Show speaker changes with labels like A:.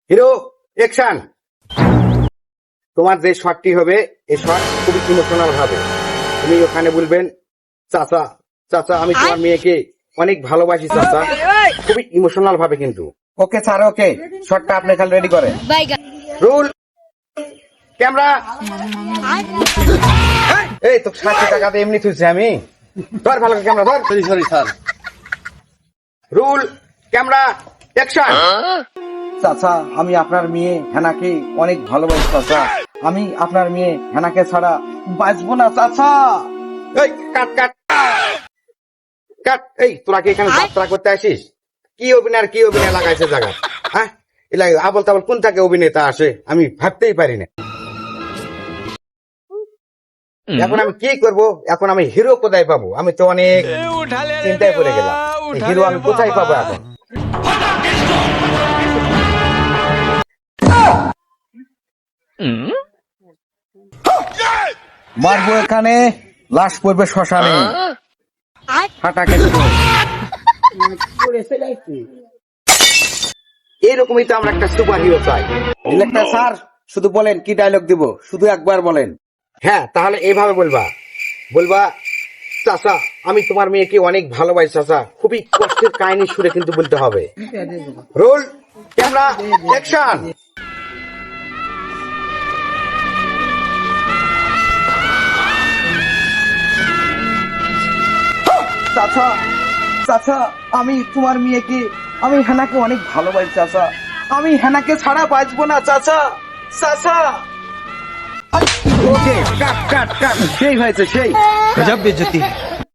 A: Hero action. তোমার যে শটটি হবে এই শট খুবই ইমোশনাল হবে। তুমি ওখানে বলবেন, চাচা চাচা আমি তোমার মেয়েকে অনেক ভালোবাসি চাচা, খুবই ইমোশনাল ভাবে কিন্তু। ওকে স্যার, ওকে শটটা আপনি খালি রেডি করেন। Rule, camera. এই তো 60 টাকা দিয়ে এমনি তুলছি আমি, ধর ভালো ক্যামেরা ধর।
B: Sorry sir.
A: Rule, camera, action.
C: চাচা আমি আপনার মেয়ে হেনাকে অনেক ভালোবাসি চাচা, আমি আপনার মেয়ে হেনাকে ছাড়া বাঁচবো না চাচা।
A: এই কাট কাট কাট। এই তোরা কি এখানে যাত্রা করতে আসিস? কি অভিনয় লাগাইছে জায়গা? হ্যাঁ, এলা আবল তাবল কোন থেকে অভিনেতা আসে আমি ভাবতেই পারি না। এখন আমি কি করব? এখন আমি হিরো কোথায় পাবো? আমি তো অনেক চিন্তায় পড়ে গেলাম, হিরো আমি কোথায় পাবো এখন?
C: মারবো এখানে, লাশ পড়বে শ্মশানে। ফাটাকে
A: এরকমই তো আমরা একটা সুপার হিরো চাই।
C: ডিরেক্টর স্যার শুধু বলেন কি ডায়লগ দিব, শুধু একবার বলেন।
A: হ্যাঁ, তাহলে এইভাবে বলবা চাচা আমি তোমার মেয়েকে অনেক ভালোবাসি চাচা, খুবই কষ্টের কাহিনী সুরে কিন্তু বলতে হবে। Roll, camera, action.
C: চাচা চাচা আমি তোমার মেয়েকে, আমি হেনাকে অনেক ভালোবাসি চাচা, আমি হেনাকে ছাড়া বাঁচবো না চাচা। চাচা
A: ওকে কাট কাট কাট, সেই হয়েছে সেই।
B: গজব বেজতি।